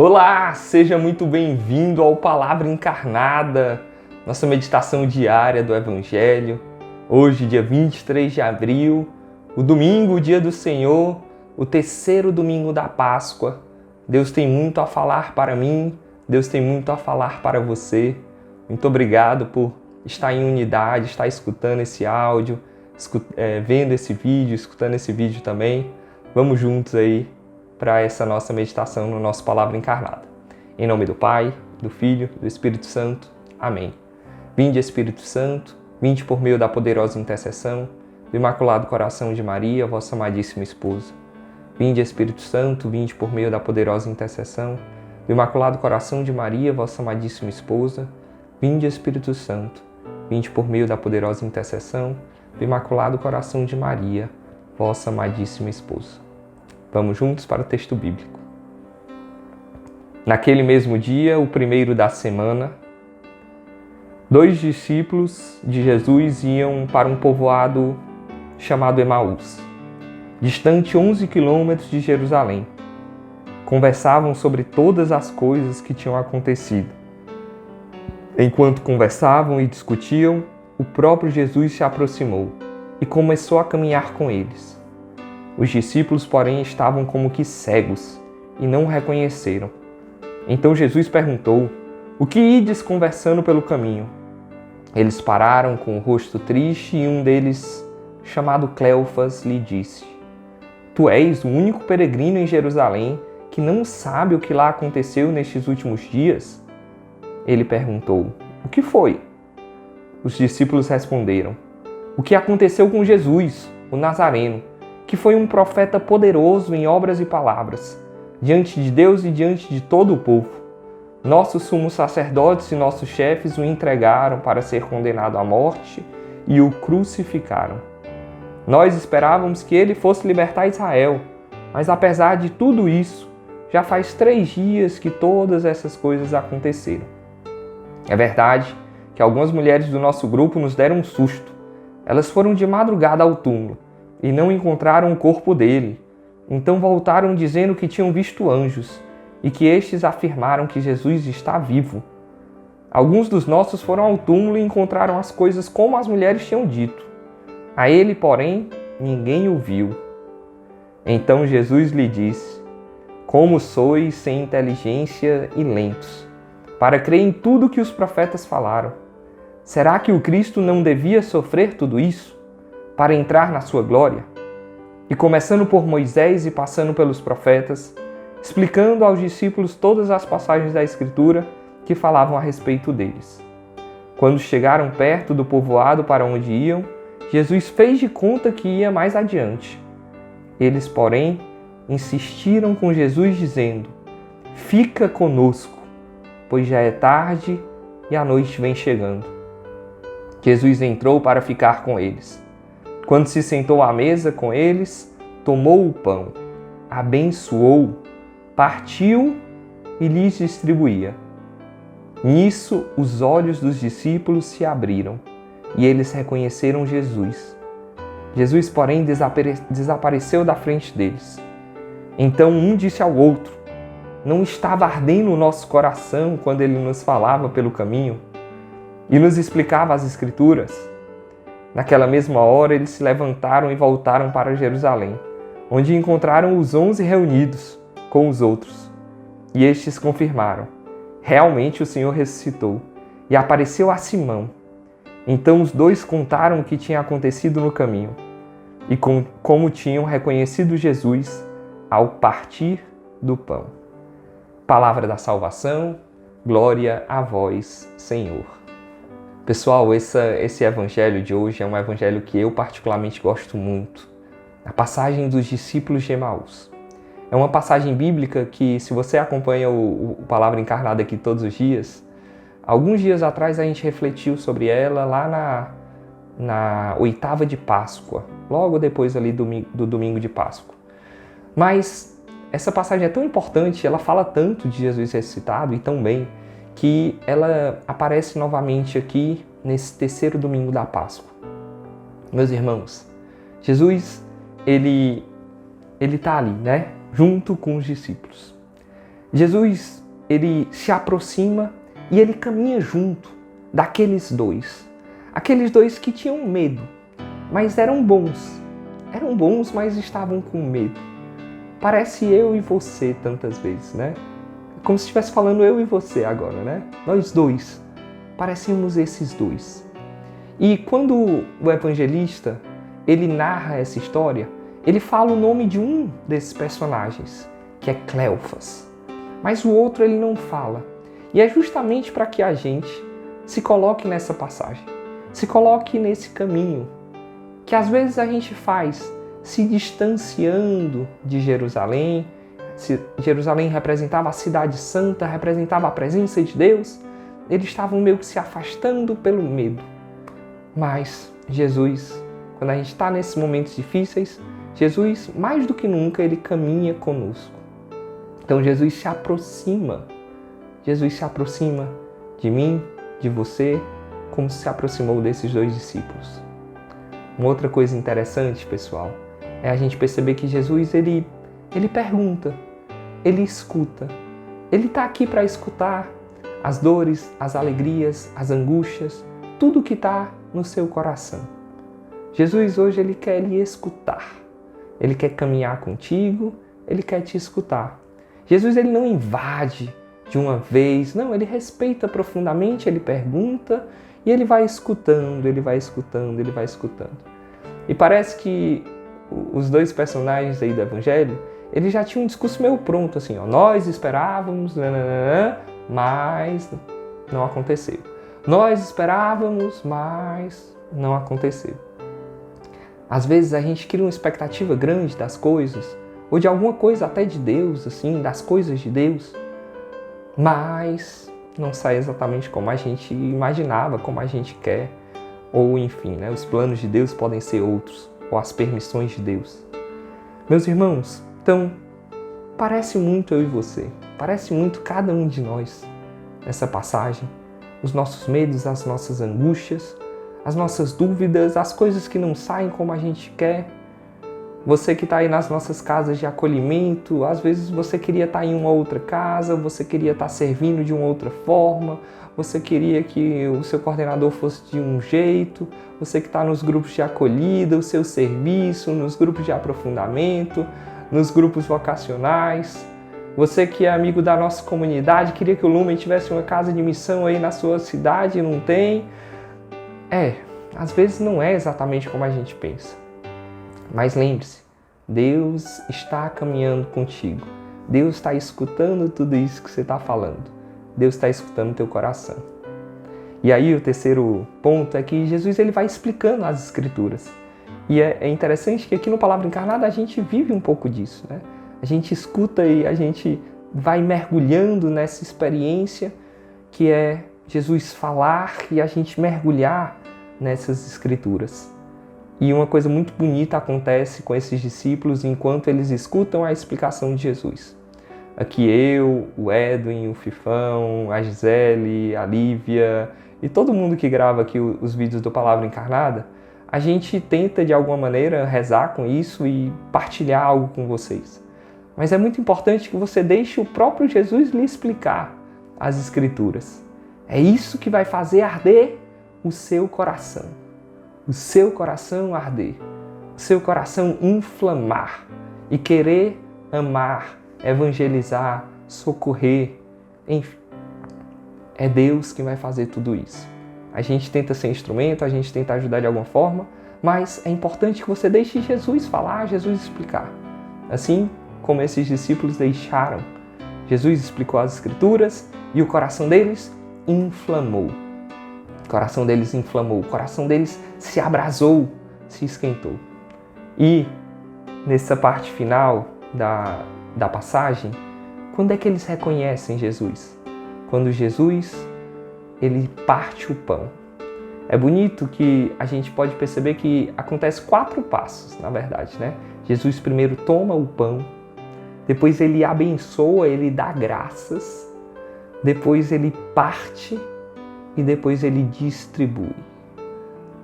Olá, seja muito bem-vindo ao Palavra Encarnada, nossa meditação diária do Evangelho. Hoje, dia 23 de abril, o domingo, o dia do Senhor, o terceiro domingo da Páscoa. Deus tem muito a falar para mim, Deus tem muito a falar para você. Muito obrigado por estar em unidade, estar escutando esse áudio, vendo esse vídeo, escutando esse vídeo também. Vamos juntos aí para essa nossa meditação no nosso Palavra Encarnada. Em nome do Pai, do Filho, do Espírito Santo. Amém. Vinde, Espírito Santo, vinde por meio da poderosa intercessão do Imaculado Coração de Maria, vossa amadíssima esposa. Vinde, Espírito Santo, vinde por meio da poderosa intercessão do Imaculado Coração de Maria, vossa amadíssima esposa. Vinde, Espírito Santo, vinde por meio da poderosa intercessão do Imaculado Coração de Maria, vossa amadíssima esposa. Vamos juntos para o texto bíblico. Naquele mesmo dia, o primeiro da semana, 2 discípulos de Jesus iam para um povoado chamado Emaús, distante 11 quilômetros de Jerusalém. Conversavam sobre todas as coisas que tinham acontecido. Enquanto conversavam e discutiam, o próprio Jesus se aproximou e começou a caminhar com eles. Os discípulos, porém, estavam como que cegos e não o reconheceram. Então Jesus perguntou: "O que ides conversando pelo caminho?" Eles pararam com o rosto triste e um deles, chamado Cleofas, lhe disse: "Tu és o único peregrino em Jerusalém que não sabe o que lá aconteceu nestes últimos dias?" Ele perguntou: "O que foi?" Os discípulos responderam: "O que aconteceu com Jesus, o Nazareno, que foi um profeta poderoso em obras e palavras, diante de Deus e diante de todo o povo. Nossos sumos sacerdotes e nossos chefes o entregaram para ser condenado à morte e o crucificaram. Nós esperávamos que ele fosse libertar Israel, mas apesar de tudo isso, já faz 3 dias que todas essas coisas aconteceram. É verdade que algumas mulheres do nosso grupo nos deram um susto. Elas foram de madrugada ao túmulo e não encontraram o corpo dele. Então voltaram dizendo que tinham visto anjos e que estes afirmaram que Jesus está vivo. Alguns dos nossos foram ao túmulo e encontraram as coisas como as mulheres tinham dito. A ele, porém, ninguém o viu." Então Jesus lhe disse: "Como sois sem inteligência e lentos, para crer em tudo que os profetas falaram. Será que o Cristo não devia sofrer tudo isso para entrar na sua glória?" E começando por Moisés e passando pelos profetas, explicando aos discípulos todas as passagens da Escritura que falavam a respeito deles. Quando chegaram perto do povoado para onde iam, Jesus fez de conta que ia mais adiante. Eles, porém, insistiram com Jesus dizendo: "Fica conosco, pois já é tarde e a noite vem chegando." Jesus entrou para ficar com eles. Quando se sentou à mesa com eles, tomou o pão, abençoou, partiu e lhes distribuía. Nisso, os olhos dos discípulos se abriram e eles reconheceram Jesus. Jesus, porém, desapareceu da frente deles. Então um disse ao outro: "Não estava ardendo o nosso coração quando ele nos falava pelo caminho e nos explicava as Escrituras?" Naquela mesma hora, eles se levantaram e voltaram para Jerusalém, onde encontraram os 11 reunidos com os outros. E estes confirmaram: "Realmente o Senhor ressuscitou e apareceu a Simão." Então os 2 contaram o que tinha acontecido no caminho e como tinham reconhecido Jesus ao partir do pão. Palavra da salvação, glória a vós, Senhor. Pessoal, esse evangelho de hoje é um evangelho que eu particularmente gosto muito. A passagem dos discípulos de Emaús. É uma passagem bíblica que, se você acompanha o Palavra Encarnada aqui todos os dias, alguns dias atrás a gente refletiu sobre ela lá na 8ª de Páscoa, logo depois ali do domingo de Páscoa. Mas essa passagem é tão importante, ela fala tanto de Jesus ressuscitado e tão bem, que ela aparece novamente aqui nesse terceiro domingo da Páscoa. Meus irmãos, Jesus, ele está ali, né? Junto com os discípulos. Jesus, ele se aproxima e ele caminha junto daqueles dois. Aqueles dois que tinham medo, mas eram bons. Eram bons, mas estavam com medo. Parece eu e você tantas vezes, né? Como se estivesse falando eu e você agora, né? Nós dois. Parecíamos esses dois. E quando o evangelista, ele narra essa história, ele fala o nome de um desses personagens, que é Cleofas. Mas o outro ele não fala. E é justamente para que a gente se coloque nessa passagem, se coloque nesse caminho, que às vezes a gente faz se distanciando de Jerusalém. Jerusalém representava a cidade santa, representava a presença de Deus. Eles estavam meio que se afastando pelo medo. Mas Jesus, quando a gente está nesses momentos difíceis, Jesus, mais do que nunca, ele caminha conosco. Então Jesus se aproxima de mim, de você, como se aproximou desses dois discípulos. Uma outra coisa interessante, pessoal, é a gente perceber que Jesus, ele pergunta, ele escuta. Ele está aqui para escutar as dores, as alegrias, as angústias, tudo que está no seu coração. Jesus hoje, ele quer lhe escutar. Ele quer caminhar contigo, ele quer te escutar. Jesus, ele não invade de uma vez, não, ele respeita profundamente, ele pergunta e ele vai escutando, ele vai escutando, ele vai escutando. E parece que os dois personagens aí do Evangelho, eles já tinham um discurso meio pronto, assim, ó, nós esperávamos, mas não aconteceu. Nós esperávamos, mas não aconteceu. Às vezes a gente cria uma expectativa grande das coisas, ou de alguma coisa até de Deus, assim, das coisas de Deus, mas não sai exatamente como a gente imaginava, como a gente quer, ou enfim, né, os planos de Deus podem ser outros, ou as permissões de Deus. Meus irmãos, então, parece muito eu e você, parece muito cada um de nós nessa passagem, os nossos medos, as nossas angústias, as nossas dúvidas, as coisas que não saem como a gente quer. Você que está aí nas nossas casas de acolhimento, às vezes você queria estar em uma outra casa, você queria estar servindo de uma outra forma, você queria que o seu coordenador fosse de um jeito, você que está nos grupos de acolhida, o seu serviço, nos grupos de aprofundamento, nos grupos vocacionais. Você que é amigo da nossa comunidade, queria que o Lumen tivesse uma casa de missão aí na sua cidade e não tem. Às vezes não é exatamente como a gente pensa. Mas lembre-se, Deus está caminhando contigo. Deus está escutando tudo isso que você está falando. Deus está escutando o teu coração. E aí o terceiro ponto é que Jesus ele vai explicando as Escrituras. E é interessante que aqui no Palavra Encarnada a gente vive um pouco disso, né? A gente escuta e a gente vai mergulhando nessa experiência que é Jesus falar e a gente mergulhar nessas Escrituras. E uma coisa muito bonita acontece com esses discípulos enquanto eles escutam a explicação de Jesus. Aqui eu, o Edwin, o Fifão, a Gisele, a Lívia e todo mundo que grava aqui os vídeos do Palavra Encarnada, a gente tenta de alguma maneira rezar com isso e partilhar algo com vocês. Mas é muito importante que você deixe o próprio Jesus lhe explicar as Escrituras. É isso que vai fazer arder o seu coração. O seu coração arder. O seu coração inflamar. E querer amar, evangelizar, socorrer. Enfim, é Deus que vai fazer tudo isso. A gente tenta ser instrumento, a gente tenta ajudar de alguma forma, mas é importante que você deixe Jesus falar, Jesus explicar. Assim como esses discípulos deixaram. Jesus explicou as Escrituras e o coração deles inflamou. O coração deles inflamou, o coração deles se abrasou, se esquentou. E nessa parte final da passagem, quando é que eles reconhecem Jesus? Quando Jesus ele parte o pão. É bonito que a gente pode perceber que acontece 4 passos, na verdade, né? Jesus primeiro toma o pão, depois ele abençoa, ele dá graças, depois ele parte e depois ele distribui.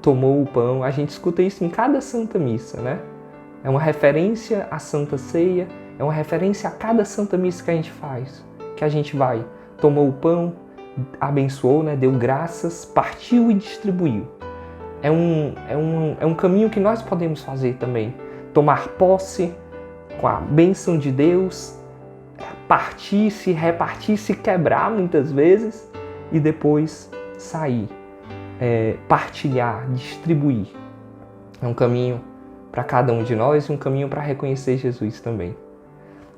Tomou o pão, a gente escuta isso em cada Santa Missa, né? É uma referência à Santa Ceia, é uma referência a cada Santa Missa que a gente faz. que a gente vai. Tomou o pão, abençoou, né? Deu graças, partiu e distribuiu. É um caminho que nós podemos fazer também. Tomar posse com a bênção de Deus, partir, se repartir, se quebrar muitas vezes e depois sair, partilhar, distribuir. É um caminho para cada um de nós e um caminho para reconhecer Jesus também.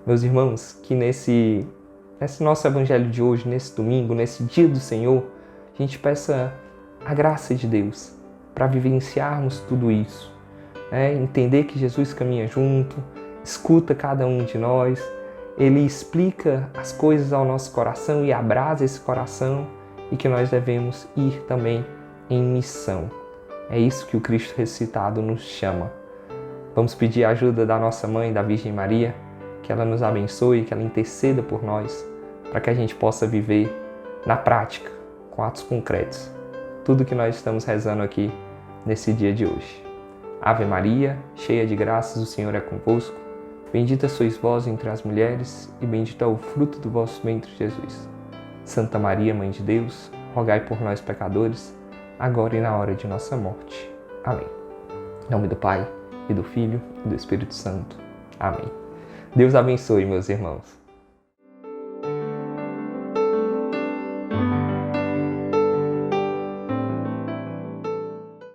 Meus irmãos, que nesse nosso evangelho de hoje, nesse domingo, nesse dia do Senhor, a gente peça a graça de Deus para vivenciarmos tudo isso. Entender que Jesus caminha junto, escuta cada um de nós, Ele explica as coisas ao nosso coração e abraça esse coração e que nós devemos ir também em missão. É isso que o Cristo ressuscitado nos chama. Vamos pedir a ajuda da nossa Mãe, da Virgem Maria, que ela nos abençoe, que ela interceda por nós, para que a gente possa viver na prática, com atos concretos, tudo que nós estamos rezando aqui nesse dia de hoje. Ave Maria, cheia de graças, o Senhor é convosco. Bendita sois vós entre as mulheres, e bendito é o fruto do vosso ventre, Jesus. Santa Maria, Mãe de Deus, rogai por nós, pecadores, agora e na hora de nossa morte. Amém. Em nome do Pai, e do Filho, e do Espírito Santo. Amém. Deus abençoe, meus irmãos.